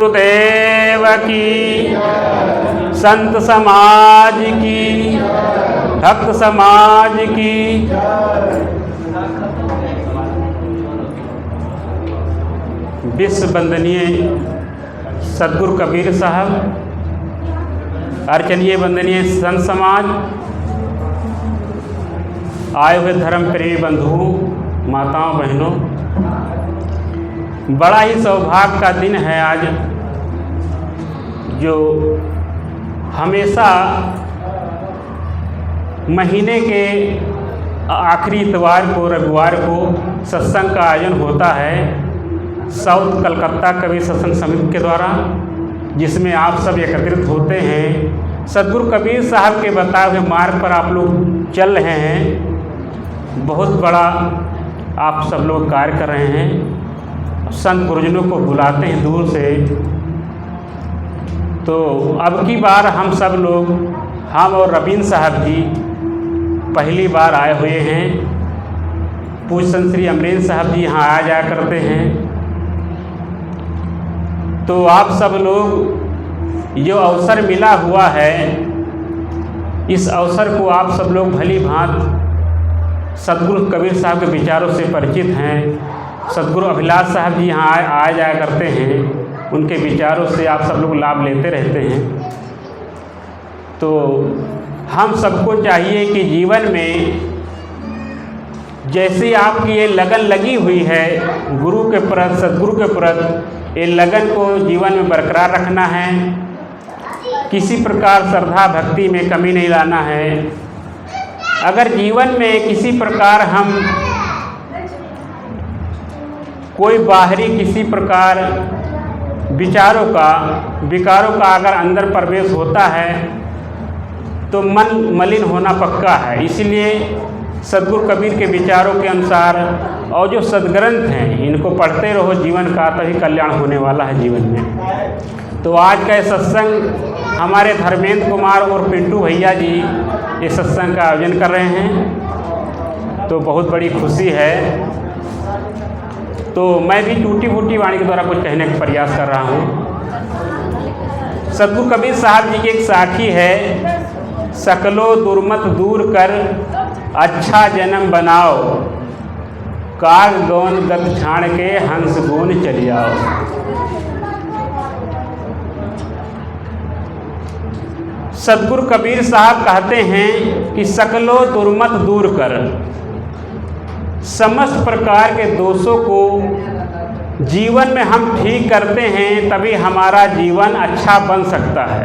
गुरुदेव की, संत समाज की, भक्त समाज की। विश्व वंदनीय सदगुरु कबीर साहब, अर्चनीय वंदनीय संत समाज, आए हुए धर्म प्रेमी बंधुओं, माताओं, बहनों, बड़ा ही सौभाग्य का दिन है आज, जो हमेशा महीने के आखिरी इतवार को, रविवार को सत्संग का आयोजन होता है साउथ कलकत्ता कबीर सत्संग समिति के द्वारा, जिसमें आप सब एकत्रित होते हैं। सदगुरु कबीर साहब के बताए हुए मार्ग पर आप लोग चल रहे हैं। बहुत बड़ा आप सब लोग कार्य कर रहे हैं। संत गुरुजनों को बुलाते हैं दूर से। तो अब की बार हम सब लोग, हम और रवींद्र साहब जी पहली बार आए हुए हैं। पूज्य संत श्री अमरेंद्र साहब जी यहाँ आया जाया करते हैं। तो आप सब लोग जो अवसर मिला हुआ है, इस अवसर को आप सब लोग भली भांति सदगुरु कबीर साहब के विचारों से परिचित हैं। सदगुरु अभिलाष साहब जी यहाँ आया जाया करते हैं। उनके विचारों से आप सब लोग लाभ लेते रहते हैं। तो हम सबको चाहिए कि जीवन में जैसी आपकी ये लगन लगी हुई है गुरु के प्रति, सदगुरु के प्रति, ये लगन को जीवन में बरकरार रखना है। किसी प्रकार श्रद्धा भक्ति में कमी नहीं लाना है। अगर जीवन में किसी प्रकार हम कोई बाहरी किसी प्रकार विचारों का, विकारों का अगर अंदर प्रवेश होता है तो मन मलिन होना पक्का है। इसलिए सदगुरु कबीर के विचारों के अनुसार और जो सदग्रंथ हैं, इनको पढ़ते रहो, जीवन का तभी कल्याण होने वाला है जीवन में। तो आज का ये सत्संग हमारे धर्मेंद्र कुमार और पिंटू भैया जी ये सत्संग का आयोजन कर रहे हैं। तो बहुत बड़ी खुशी है। तो मैं भी टूटी फूटी वाणी के द्वारा कुछ कहने का प्रयास कर रहा हूँ। सदगुरु कबीर साहब जी की एक साखी है, सकलो दुर्मत दूर कर अच्छा जन्म बनाओ, काग गौन गत छाण के हंस गुन चली आओ। सदगुरु कबीर साहब कहते हैं कि सकलो दुर्मत दूर कर, समस्त प्रकार के दोषों को जीवन में हम ठीक करते हैं तभी हमारा जीवन अच्छा बन सकता है।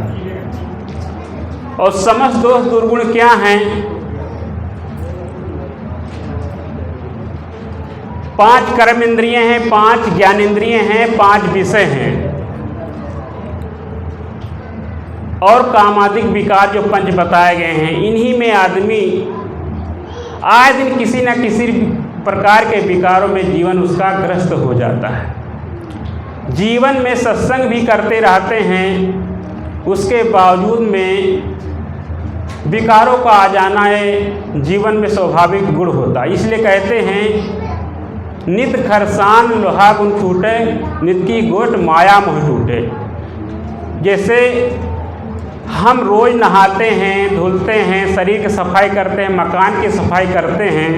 और समस्त दोष दुर्गुण क्या हैं? 5 कर्म इंद्रिय हैं, 5 ज्ञान इंद्रिय हैं, 5 विषय हैं और कामादिक विकार जो 5 बताए गए हैं। इन्हीं में आदमी आए दिन किसी न किसी प्रकार के विकारों में जीवन उसका ग्रस्त हो जाता है। जीवन में सत्संग भी करते रहते हैं, उसके बावजूद में विकारों का आ जाना है जीवन में स्वाभाविक गुण होता है। इसलिए कहते हैं नित खरसान लोहा गुण छूटे, नित की गोट माया मोह टूटे। जैसे हम रोज नहाते हैं, धुलते हैं, शरीर की सफाई करते हैं, मकान की सफाई करते हैं,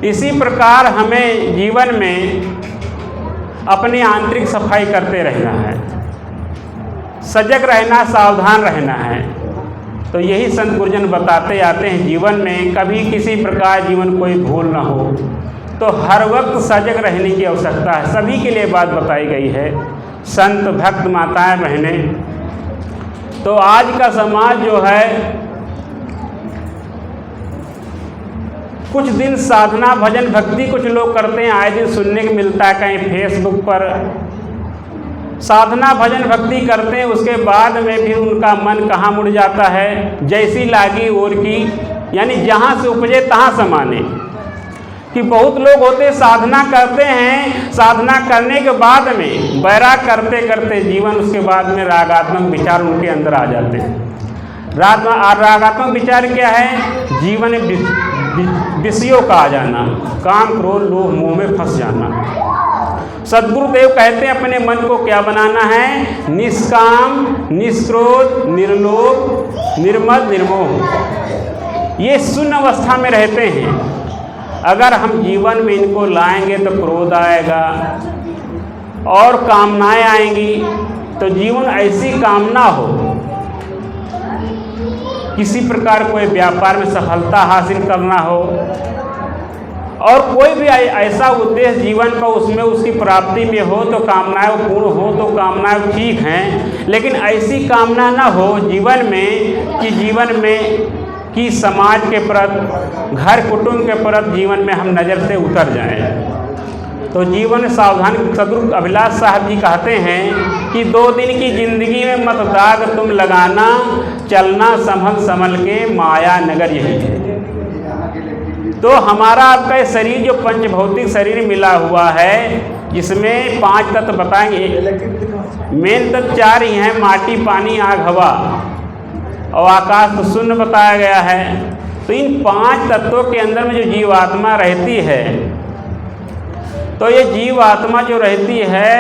इसी प्रकार हमें जीवन में अपनी आंतरिक सफाई करते रहना है, सजग रहना, सावधान रहना है। तो यही संत गुरुजन बताते आते हैं, जीवन में कभी किसी प्रकार जीवन कोई भूल ना हो, तो हर वक्त सजग रहने की आवश्यकता है। सभी के लिए बात बताई गई है, संत भक्त माताएं बहनें। तो आज का समाज जो है, कुछ दिन साधना भजन भक्ति कुछ लोग करते हैं, आए दिन सुनने को मिलता है कहीं फेसबुक पर साधना भजन भक्ति करते हैं, उसके बाद में भी उनका मन कहाँ मुड़ जाता है, जैसी लागी और की, यानी जहाँ से उपजे तहाँ समाने। कि बहुत लोग होते साधना करते हैं, साधना करने के बाद में बैराग करते करते जीवन, उसके बाद में रागात्मक विचार उनके अंदर आ जाते हैं। रागात्मक विचार क्या है? जीवन विषयों का आ जाना, काम क्रोध लोभ मोह में फंस जाना। सद्गुरुदेव कहते हैं अपने मन को क्या बनाना है? निष्काम, निष्क्रोध, निर्लोभ, निर्मद, निर्मोह। ये शून्य अवस्था में रहते हैं। अगर हम जीवन में इनको लाएंगे तो क्रोध आएगा और कामनाएं आएंगी। तो जीवन ऐसी कामना हो, किसी प्रकार कोई व्यापार में सफलता हासिल करना हो और कोई भी ऐसा उद्देश्य जीवन का उसमें उसकी प्राप्ति में हो तो कामनाएं पूर्ण हो तो कामनाएं ठीक हैं, लेकिन ऐसी कामना ना हो जीवन में कि समाज के प्रति, घर कुटुंब के प्रति जीवन में हम नज़र से उतर जाएं। तो जीवन सावधान। सद्गुरु अभिलाष साहब जी कहते हैं कि 2 दिन की जिंदगी में मत दाग तुम लगाना, चलना संभल संभल के माया नगर यही है। तो हमारा आपका शरीर जो पंचभौतिक शरीर मिला हुआ है, जिसमें 5 तत्व बताएंगे। मेन तत्व 4 ही हैं, माटी, पानी, आग, हवा और आकाश तो शून्य बताया गया है। तो इन 5 तत्वों के अंदर में जो जीवात्मा रहती है, तो ये जीवात्मा जो रहती है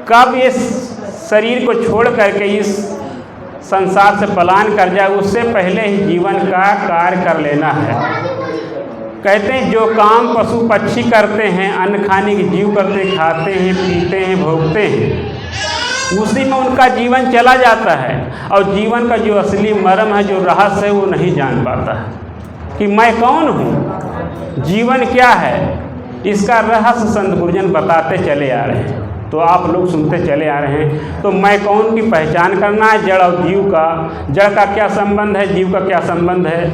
कब ये शरीर को छोड़ करके इस संसार से पलायन कर जाए, उससे पहले ही जीवन का कार्य कर लेना है। कहते हैं जो काम पशु पक्षी करते हैं, अन्न खाने की जीव करते, खाते हैं, पीते हैं, भोगते हैं, उसी में उनका जीवन चला जाता है। और जीवन का जो असली मर्म है, जो रहस्य है, वो नहीं जान पाता है कि मैं कौन हूँ, जीवन क्या है। इसका रहस्य संत गुरुजन बताते चले आ रहे हैं, तो आप लोग सुनते चले आ रहे हैं। तो मैं कौन की पहचान करना है, जड़ और जीव का। जड़ का क्या संबंध है, जीव का क्या संबंध है,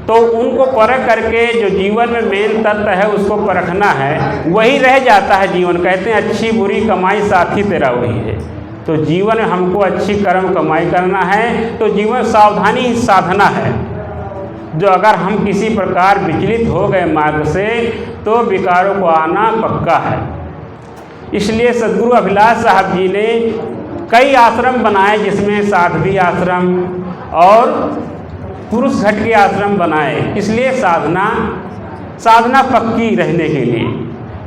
तो उनको परख करके जो जीवन में मेन तत्व है उसको परखना है, वही रह जाता है जीवन। कहते हैं अच्छी बुरी कमाई साथी तेरा वही है। तो जीवन में हमको अच्छी कर्म कमाई करना है, तो जीवन सावधानी ही साधना है। जो अगर हम किसी प्रकार विचलित हो गए मार्ग से, तो विकारों को आना पक्का है। इसलिए सद्गुरु अभिलाष साहब जी ने कई आश्रम बनाए, जिसमें साध्वी आश्रम और पुरुष घट के आश्रम बनाए। इसलिए साधना पक्की रहने के लिए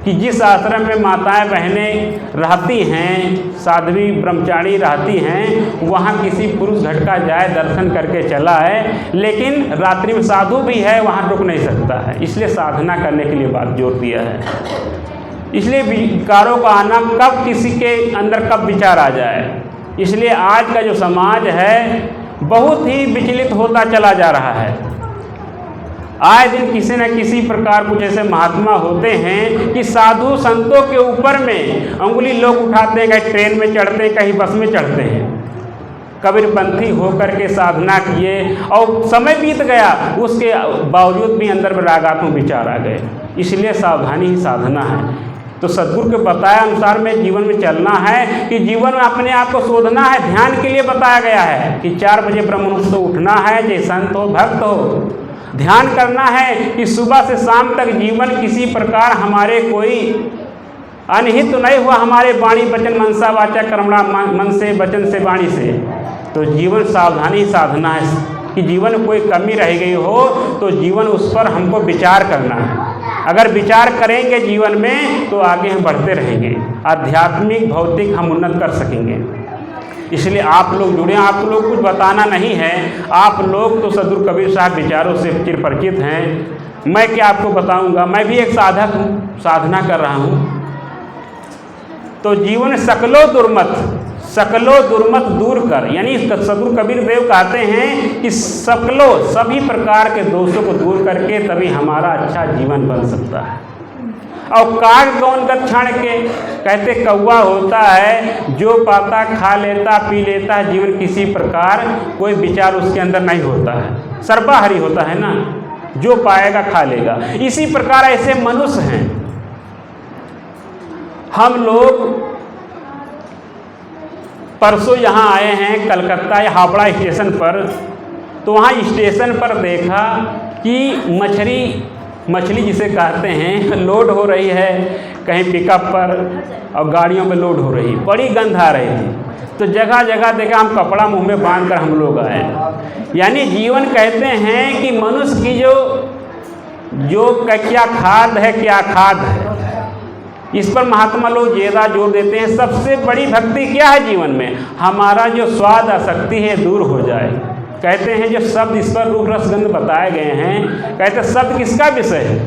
कि जिस आश्रम में माताएं बहनें रहती हैं, साध्वी ब्रह्मचारी रहती हैं, वहाँ किसी पुरुष घट का जाए, दर्शन करके चला है, लेकिन रात्रि में साधु भी है, वहाँ रुक नहीं सकता है। इसलिए साधना करने के लिए बात जोर दिया है। इसलिए विकारों का आना कब, किसी के अंदर कब विचार आ जाए। इसलिए आज का जो समाज है बहुत ही विचलित होता चला जा रहा है। आए दिन किसी न किसी प्रकार कुछ ऐसे महात्मा होते हैं कि साधु संतों के ऊपर में अंगुली लोग उठाते हैं, कहीं ट्रेन में चढ़ते हैं, कहीं बस में चढ़ते हैं। कबीरपंथी होकर के साधना किए और समय बीत गया, उसके बावजूद भी अंदर में रागात्मक विचार आ गए। इसलिए सावधानी ही साधना है। तो सद्गुरु के बताया अनुसार में जीवन में चलना है कि जीवन में अपने आप को शोधना है। ध्यान के लिए बताया गया है कि 4 बजे ब्रह्ममुहूर्त से उठना है, चाहे संत हो भक्त हो। ध्यान करना है कि सुबह से शाम तक जीवन किसी प्रकार हमारे कोई अनहित तो नहीं हुआ, हमारे वाणी वचन मनसा वाचा कर्मणा, मन से वचन से वाणी से। तो जीवन सावधानी साधना है कि जीवन में कोई कमी रह गई हो तो जीवन उस पर हमको विचार करना है। अगर विचार करेंगे जीवन में तो आगे हम बढ़ते रहेंगे, आध्यात्मिक भौतिक हम उन्नत कर सकेंगे। इसलिए आप लोग जुड़े, आप लोग कुछ बताना नहीं है। आप लोग तो सद्गुरु कबीर साहब विचारों से चिर परिचित हैं। मैं क्या आपको बताऊंगा, मैं भी एक साधक हूँ, साधना कर रहा हूँ। तो जीवन सकलो दुर्मत दूर कर, यानी सद्गुरु कबीर देव कहते हैं कि सभी प्रकार के दोषों को दूर करके तभी हमारा अच्छा जीवन बन सकता है। और काग कौन गच्छाण के, कहते कौवा होता है जो पाता खा लेता पी लेता है, जीवन किसी प्रकार कोई विचार उसके अंदर नहीं होता है, सर्वाहारी होता है ना, जो पाएगा खा लेगा। इसी प्रकार ऐसे मनुष्य हैं। हम लोग परसों यहाँ आए हैं कलकत्ता या हावड़ा स्टेशन पर, तो वहाँ स्टेशन पर देखा कि मछली जिसे कहते हैं लोड हो रही है, कहीं पिकअप पर और गाड़ियों में लोड हो रही, बड़ी गंध आ रही थी। तो जगह जगह देखा, हम कपड़ा मुंह में बांध कर हम लोग आए। यानी जीवन कहते हैं कि मनुष्य की जो क्या खाद है, क्या खाद है, इस पर महात्मा लोग ज़्यादा जोर देते हैं। सबसे बड़ी भक्ति क्या है जीवन में? हमारा जो स्वाद आसक्ति है दूर हो जाए। कहते हैं जो शब्द ईश्वर रूप रस गंध बताए गए हैं, कहते हैं शब्द किसका विषय है?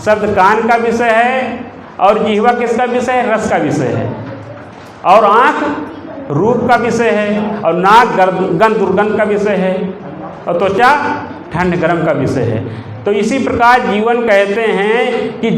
शब्द कान का विषय है, और जिह्वा किसका विषय है? रस का विषय है, और आँख रूप का विषय है, और नाक गंध दुर्गंध का विषय है, और त्वचा ठंड गर्म का विषय है। तो इसी प्रकार जीवन कहते हैं कि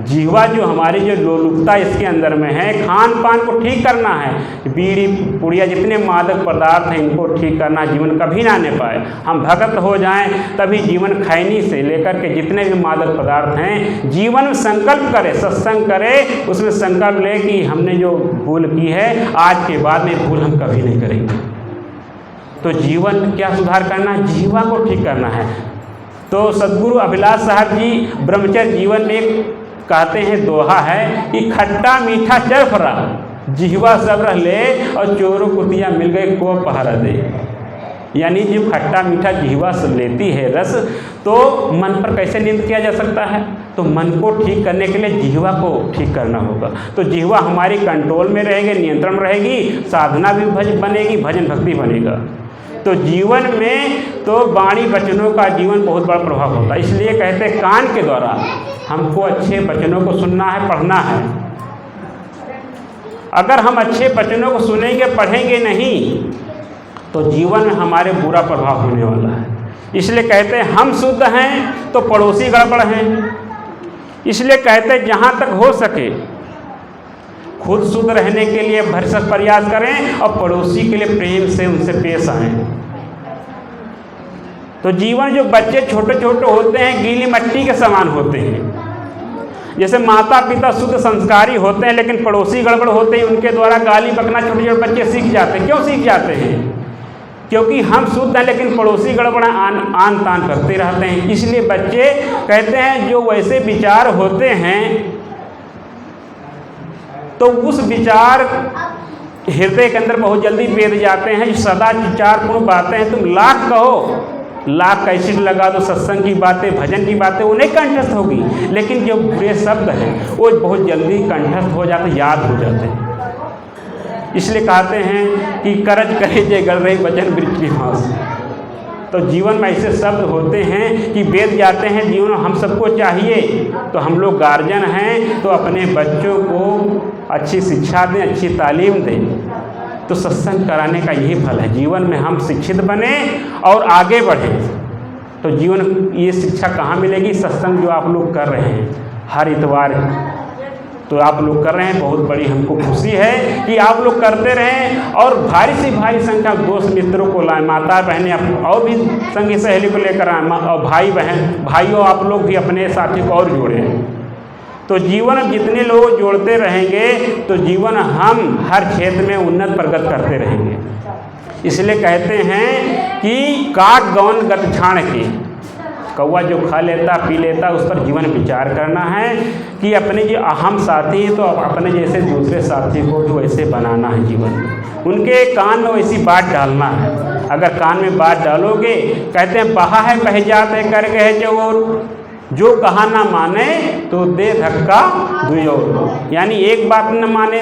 जिह्वा जो हमारी जो लोलुपता इसके अंदर में है, खान पान को ठीक करना है। बीड़ी पुड़िया जितने मादक पदार्थ हैं इनको ठीक करना, जीवन कभी ना आने पाए। हम भगत हो जाएं तभी जीवन खैनी से लेकर के जितने भी मादक पदार्थ हैं, जीवन में संकल्प करे, सत्संग करे, उसमें संकल्प ले कि हमने जो भूल की है आज के बाद में भूल हम कभी नहीं करेंगे। तो जीवन क्या सुधार करना है? जिह्वा को ठीक करना है। तो सदगुरु अभिलाष साहब जी ब्रह्मचर्य जीवन में कहते हैं, दोहा है कि खट्टा मीठा चरफरा जिह्वा सब रह ले, और चोरों कुतिया मिल गए को पहरा दे। यानी जो खट्टा मीठा जिह्वा से लेती है रस, तो मन पर कैसे नियंत्रण किया जा सकता है? तो मन को ठीक करने के लिए जिह्वा को ठीक करना होगा। तो जिह्वा हमारी कंट्रोल में रहेगी, नियंत्रण में रहेगी, साधना भी बनेगी, भजन भक्ति बनेगा। तो जीवन में तो वाणी वचनों का जीवन बहुत बड़ा प्रभाव होता है। इसलिए कहते हैं कान के द्वारा हमको अच्छे वचनों को सुनना है, पढ़ना है। अगर हम अच्छे वचनों को सुनेंगे, पढ़ेंगे नहीं, तो जीवन में हमारे बुरा प्रभाव होने वाला है। इसलिए कहते हैं हम शुद्ध हैं तो पड़ोसी गड़बड़ हैं। इसलिए कहते हैं जहाँ तक हो सके खुद शुद्ध रहने के लिए भरसक प्रयास करें, और पड़ोसी के लिए प्रेम से उनसे पेश आएं। तो जीवन जो बच्चे छोटे छोटे होते हैं गीली मिट्टी के समान होते हैं। जैसे माता पिता शुद्ध संस्कारी होते हैं, लेकिन पड़ोसी गड़बड़ होते हैं, उनके द्वारा गाली बकना छोटे छोटे बच्चे सीख जाते हैं। क्यों सीख जाते हैं? क्योंकि हम शुद्ध हैं लेकिन पड़ोसी गड़बड़ आन तान करते रहते हैं। इसलिए बच्चे कहते हैं जो वैसे विचार होते हैं, तो उस विचार हृदय के अंदर बहुत जल्दी बेध जाते हैं। सदा विचारपूर्ण बातें हैं, तुम लाख कहो, लाख कैसेट लगा दो, सत्संग की बातें, भजन की बातें, वो नहीं कंठस्थ होगी, लेकिन जो बुरे शब्द हैं वो बहुत जल्दी कंठस्थ हो जाते, याद हो जाते हैं। इसलिए कहते हैं कि करज करे जे गढ़ रही वचन वृक्ष की फांस। तो जीवन में ऐसे शब्द होते हैं कि बेध जाते हैं। जीवन में हम सबको चाहिए, तो हम लोग गार्जियन हैं तो अपने बच्चों को अच्छी शिक्षा दें, अच्छी तालीम दें। तो सत्संग कराने का यही फल है। जीवन में हम शिक्षित बने और आगे बढ़ें। तो जीवन ये शिक्षा कहाँ मिलेगी? सत्संग जो आप लोग कर रहे हैं हर इतवार, तो आप लोग कर रहे हैं, बहुत बड़ी हमको खुशी है कि आप लोग करते रहें, और भारी से भारी संख्या दोस्त मित्रों को लाएं, माता बहनें और भी संगी सहेली को लेकर आएँ, और भाइयों आप लोग भी अपने साथी को और जोड़ें। तो जीवन में जितने लोग जोड़ते रहेंगे तो जीवन हम हर क्षेत्र में उन्नत प्रगति करते रहेंगे। इसलिए कहते हैं कि काक गौन गत छाण की, कौवा जो खा लेता पी लेता, उस पर जीवन विचार करना है कि अपने जो अहम साथी हैं तो अपने जैसे दूसरे साथी को भी वैसे बनाना है। जीवन में उनके कान में वैसी बात डालना है। अगर कान में बात डालोगे, कहते हैं बहा है बह जात है कर गए चोर, जो कहा ना माने तो दे धक्का दुयोर। यानी एक बात न माने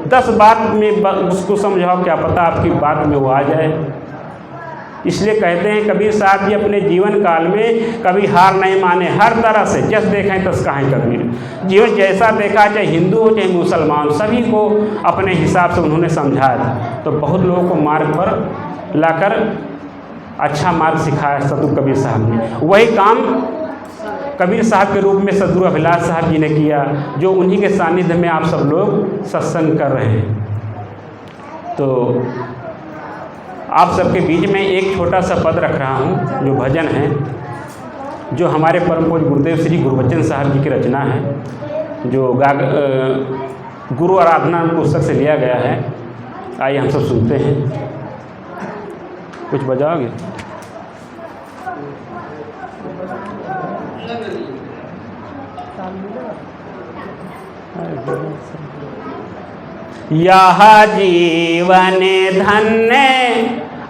10 बात में उसको समझाओ, क्या पता आपकी बात में वो आ जाए। इसलिए कहते हैं कबीर साहब जी अपने जीवन काल में कभी हार नहीं माने, हर तरह से जस देखें तस कहें कबीर। जीवन जैसा देखा, चाहे हिंदू हो चाहे मुसलमान, सभी को अपने हिसाब से उन्होंने समझाया था। तो बहुत लोगों को मार्ग पर लाकर अच्छा मार्ग सिखाया सदगुरु कबीर साहब ने। वही काम कबीर साहब के रूप में सदगुरु अभिलाष साहब जी ने किया, जो उन्हीं के सानिध्य में आप सब लोग सत्संग कर रहे हैं। तो आप सबके बीच में एक छोटा सा पद रख रहा हूँ, जो भजन है, जो हमारे परम पूज्य गुरुदेव श्री गुरुबचन साहब जी की रचना है, जो गुरु आराधना पुस्तक से लिया गया है। आइए हम सब सुनते हैं। कुछ बजाओगे? यह जीवन धन्य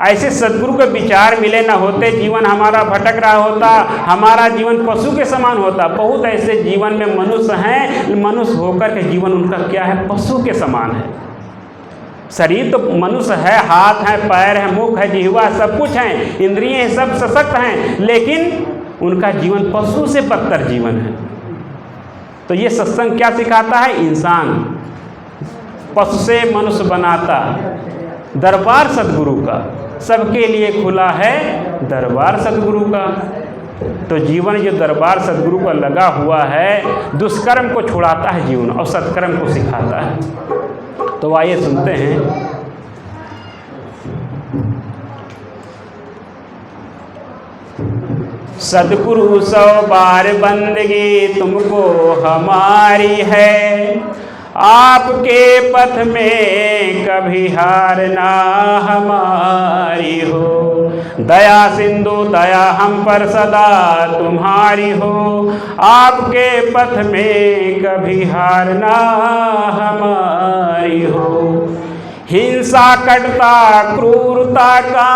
ऐसे सद्गुरु के विचार मिले न होते, जीवन हमारा भटक रहा होता, हमारा जीवन पशु के समान होता। बहुत ऐसे जीवन में मनुष्य हैं, मनुष्य होकर के जीवन उनका क्या है, पशु के समान है। शरीर तो मनुष्य है, हाथ है, पैर है, मुख है, जिह्वा, सब कुछ है, इंद्रियां सब सशक्त हैं, लेकिन उनका जीवन पशु से बदतर जीवन है। तो ये सत्संग क्या सिखाता है, इंसान पशु से मनुष्य बनाता। दरबार सद्गुरु का सबके लिए खुला है, दरबार सद्गुरु का। तो जीवन जो दरबार सद्गुरु का लगा हुआ है, दुष्कर्म को छुड़ाता है जीवन और सत्कर्म को सिखाता है। तो आइए सुनते हैं। सद्गुरु 100 बार बंदगी तुमको हमारी है, आपके पथ में कभी हार ना हमारी हो। दया सिंधु दया हम पर सदा तुम्हारी हो, आपके पथ में कभी हार ना हमारी हो। हिंसा कटता क्रूरता का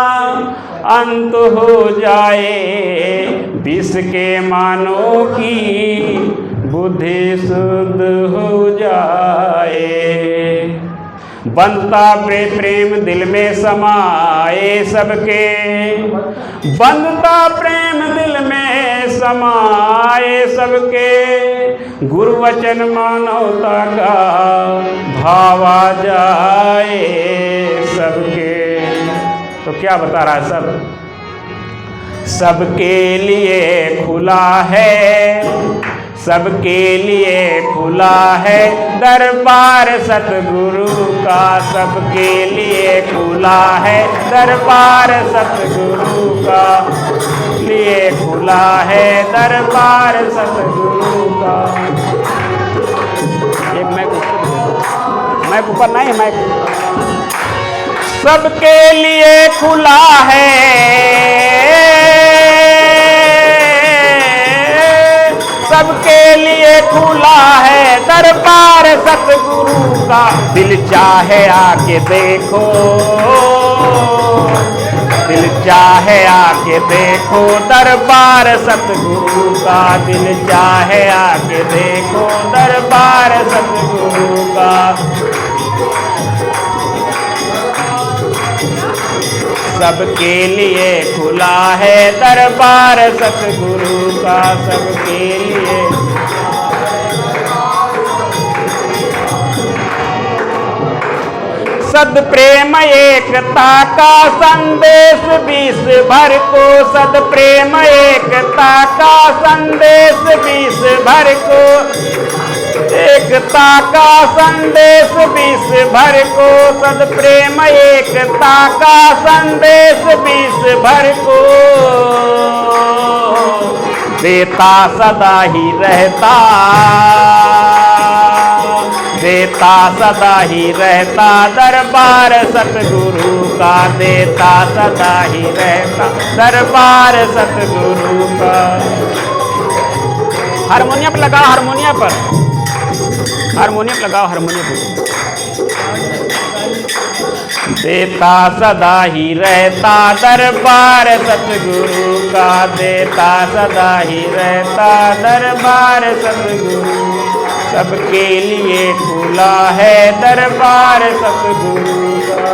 अंत हो जाए, विष के मानों की बुद्धि शुद्ध हो जाए। बंधता प्रेम दिल में समाए सबके, बंधता प्रेम दिल में समाए सबके। गुरु वचन मानवता का भावा जाए सबके। तो क्या बता रहा है, सबके लिए खुला है, सबके लिए खुला है दरबार सतगुरु का। सबके लिए खुला है दरबार सतगुरु का, लिए खुला है दरबार सतगुरु का। एक मैक ऊपर नहीं, मैक सबके लिए खुला है, सबके लिए खुला है दरबार सतगुरु का। दिल चाहे आके देखो, दिल चाहे आके देखो दरबार सतगुरु का। दिल चाहे आके देखो दरबार सतगुरु का। सबके लिए खुला है दरबार सतगुरु का। सबके लिए सद प्रेम एकता का संदेश विश्व भर को। सद प्रेम एकता का संदेश विश्व भर को। एकता का संदेश विश्व भर को। सद प्रेम एकता का संदेश विश्व भर को। देता सदा ही रहता, देता सदा ही रहता दरबार सतगुरु का। देता सदा ही रहता दरबार सतगुरु का। हारमोनियम पर लगाओ, हारमोनियम पर, हारमोनियम लगाओ, हारमोनियम पर। देता सदा ही रहता दरबार सतगुरु का। देता सदा ही रहता दरबार सतगुरु। सबके लिए खुला है दरबार सतगुरु का।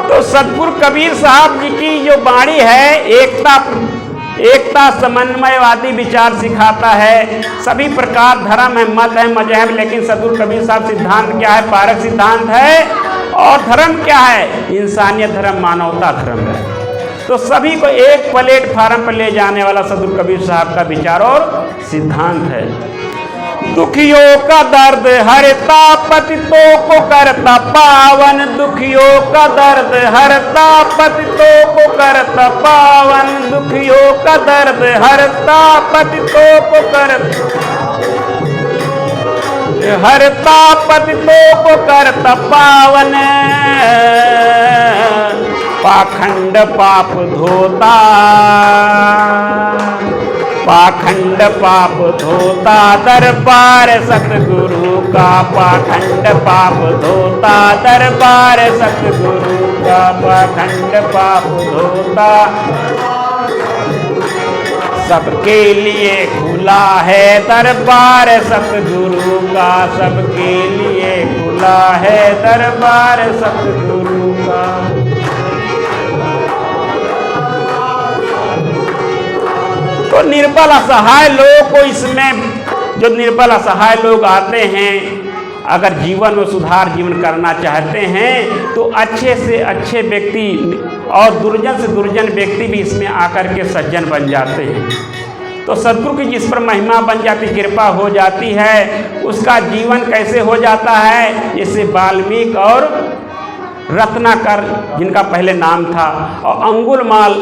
तो सतगुरु कबीर साहब जी की जो वाणी है, एकता समन्वयवादी विचार सिखाता है। सभी प्रकार धर्म है, मत है, मजहब, लेकिन सतगुरु कबीर साहब सिद्धांत क्या है, पारक सिद्धांत है। और धर्म क्या है, इंसानियत धर्म, मानवता धर्म है। तो सभी को एक प्लेटफार्म पर ले जाने वाला सतगुरु कबीर साहब का विचार और सिद्धांत है। दुखियों का दर्द हरता, पतितों को करता पावन। दुखियों का दर्द हरता, पतितों को करता पावन। दुखियों का दर्द हरता, पतितों को हरता, पतितों को करता पावन। पाखंड पाप धोता, पाखंड पाप धोता दरबार सतगुरु का, पाखंड पाप धोता दरबार सतगुरु का, पाखंड पाप धोता। सबके लिए खुला है दरबार सतगुरु का, सबके लिए खुला है दरबार सतगुरु का। तो निर्बल असहाय लोग को इसमें, जो निर्बल असहाय लोग आते हैं, अगर जीवन में सुधार जीवन करना चाहते हैं तो अच्छे से अच्छे व्यक्ति और दुर्जन से दुर्जन व्यक्ति भी इसमें आकर के सज्जन बन जाते हैं। तो सद्गुरु की जिस पर महिमा बन जाती, कृपा हो जाती है, उसका जीवन कैसे हो जाता है, जैसे वाल्मीकि और रत्नाकर जिनका पहले नाम था, और अंगुलमाल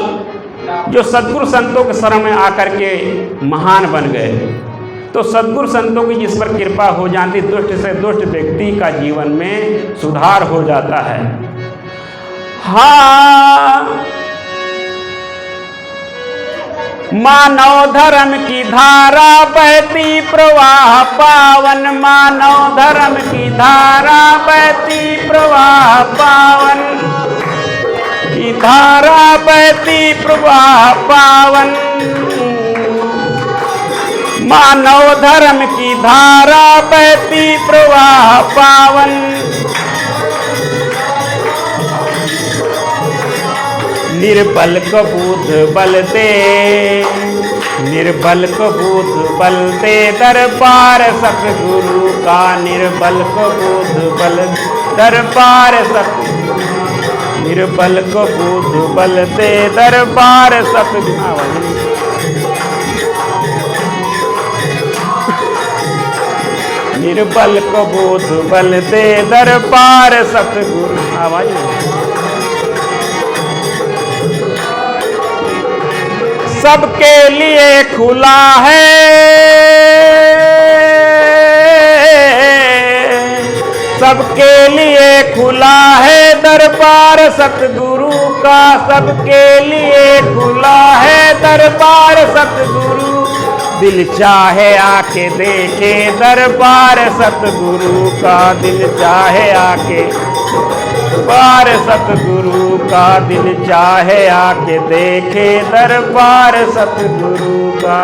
जो सद्गुरु संतों के शरण में आकर के महान बन गए। तो सद्गुरु संतों की जिस पर कृपा हो जाती, दुष्ट से दुष्ट व्यक्ति का जीवन में सुधार हो जाता है। हाँ, मानव धर्म की धारा बहती प्रवाह पावन, मानव धर्म की धारा बहती प्रवाह पावन, की धारा बहती प्रवाह पावन, मानव धर्म की धारा बहती प्रवाह पावन। निर्बल को बुध बल दे, निर्बल को बुध बल दे दरबार सतगुरु का, निर्बल को बुध बल दरबार सतगुरु, निर्बल को बुध बल दे दरबार सतगुरु। निर्बल को बुध बल दे दरबार सतगुरु। आवाज सबके लिए खुला है, सबके लिए खुला है दरबार सतगुरु का, सबके लिए खुला है दरबार सतगुरु। दिल चाहे आके देखे दरबार सतगुरु का, दिल चाहे आके दरबार सतगुरु का, दिल चाहे आके देखे दरबार सतगुरु का।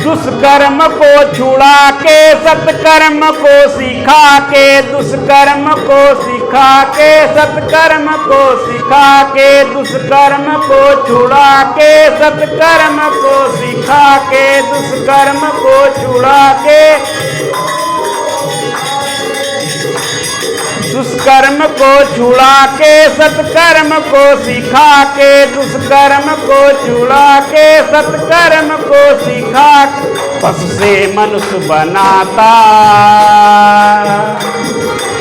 दुष्कर्म को छुड़ा के सत्कर्म को सिखा के, दुष्कर्म को सिखा के सत्कर्म को सिखा के, दुष्कर्म को छुड़ा के सत्कर्म को सिखा के, दुष्कर्म को छुड़ा के, दुष्कर्म को छुड़ा के सत्कर्म को सिखा के, दुष्कर्म को छुड़ा के सत्कर्म को सिखा के। पशु से मनुष्य बनाता,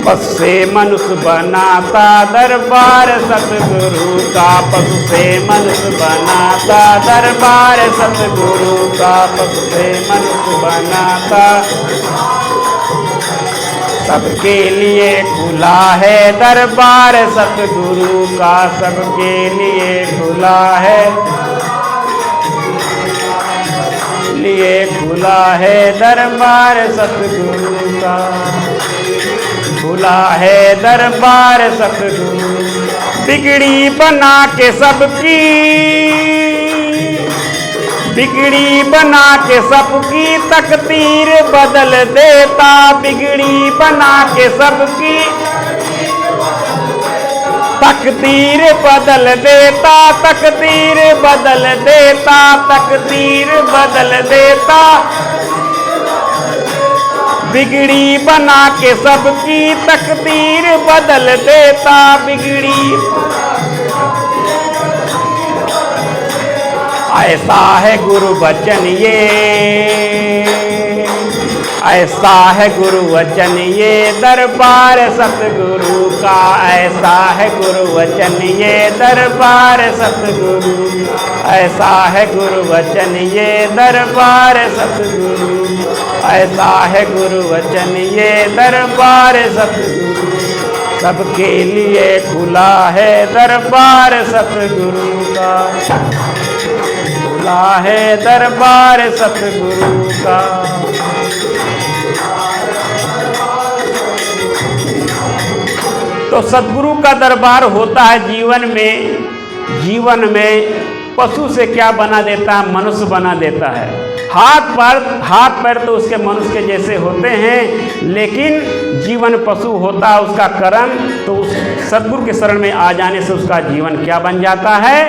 पशु से मनुष्य बनाता दरबार सतगुरु का, पशु से मनुष्य बनाता दरबार सतगुरु का, पशु से मनुष्य बनाता। सबके लिए खुला है दरबार सतगुरु का, सबके लिए खुला है, लिए खुला है दरबार सतगुरु का, खुला है दरबार सतगुरु। बिगड़ी बना के सबकी, बिगड़ी बना के सबकी तकदीर बदल देता, बिगड़ी बना के सबकी तकदीर बदल देता, तकदीर बदल देता, तकदीर बदल देता। बिगड़ी बना के सबकी तकदीर बदल देता, बिगड़ी। ऐसा है गुरु वचन ये, ऐसा है गुरु वचन ये दरबार सतगुरु का, ऐसा है गुरु वचन ये दरबार सतगुरु, ऐसा है गुरु वचन ये दरबार सतगुरु, ऐसा है गुरु वचन ये दरबार सतगुरु, सबके लिए खुला है दरबार सतगुरु का, खुला है दरबार सतगुरु का। तो सतगुरु का दरबार होता है जीवन में पशु से क्या बना देता है, मनुष्य बना देता है। हाथ पैर तो उसके मनुष्य के जैसे होते हैं, लेकिन जीवन पशु होता है उसका कर्म, तो उस सतगुरु के शरण में आ जाने से उसका जीवन क्या बन जाता है,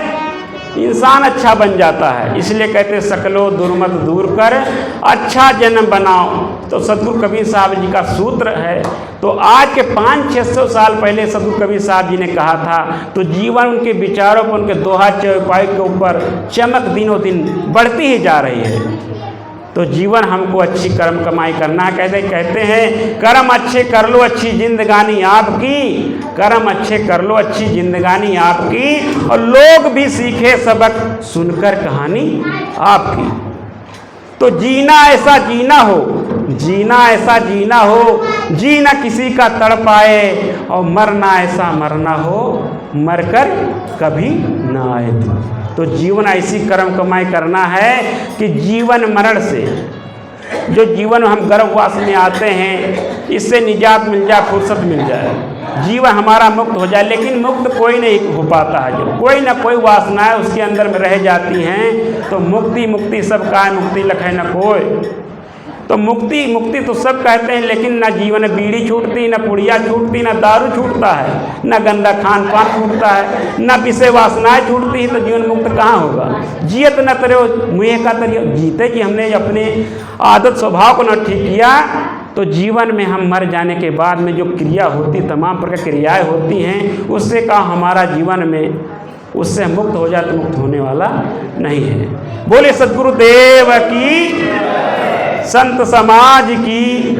इंसान अच्छा बन जाता है। इसलिए कहते हैं सकलो दुर्मत दूर कर अच्छा जन्म बनाओ। तो सतगुरु कबीर साहब जी का सूत्र है। तो आज के 500-600 साल पहले सतगुरु कबीर साहब जी ने कहा था। तो जीवन उनके विचारों पर, उनके दोहा चौपाई के ऊपर चमक दिनों दिन बढ़ती ही जा रही है। तो जीवन हमको अच्छी कर्म कमाई करना है। कहते हैं कर्म अच्छे कर लो अच्छी जिंदगानी आपकी, कर्म अच्छे कर लो अच्छी जिंदगानी आपकी, और लोग भी सीखे सबक सुनकर कहानी आपकी। तो जीना ऐसा जीना हो, जीना ऐसा जीना हो, जीना किसी का तड़पाए, और मरना ऐसा मरना हो, मरकर कभी ना आए। तो जीवन ऐसी कर्म कमाई करना है कि जीवन मरण से, जो जीवन हम गर्भवास में आते हैं, इससे निजात मिल जाए, फुर्सत मिल जाए, जीवन हमारा मुक्त हो जाए। लेकिन मुक्त कोई नहीं हो पाता है, जो कोई ना कोई वासनाएं उसके अंदर में रह जाती हैं। तो मुक्ति सब का है, मुक्ति लखे न कोई। तो मुक्ति तो सब कहते हैं, लेकिन ना जीवन में बीड़ी छूटती, ना पुड़िया छूटती, ना दारू छूटता है, ना गंदा खान पान छूटता है, ना विषय वासनाएं छूटती है। तो जीवन मुक्त कहाँ होगा। जियत न तरे मुँह का तरियो, जीते कि हमने अपने आदत स्वभाव को न ठीक किया। तो जीवन में हम मर जाने के बाद में जो क्रिया होती, तमाम प्रकार की क्रियाएँ होती हैं, उससे का हमारा जीवन में उससे मुक्त हो जाए, तो मुक्त होने वाला नहीं है। बोले सद्गुरुदेव की, संत समाज की।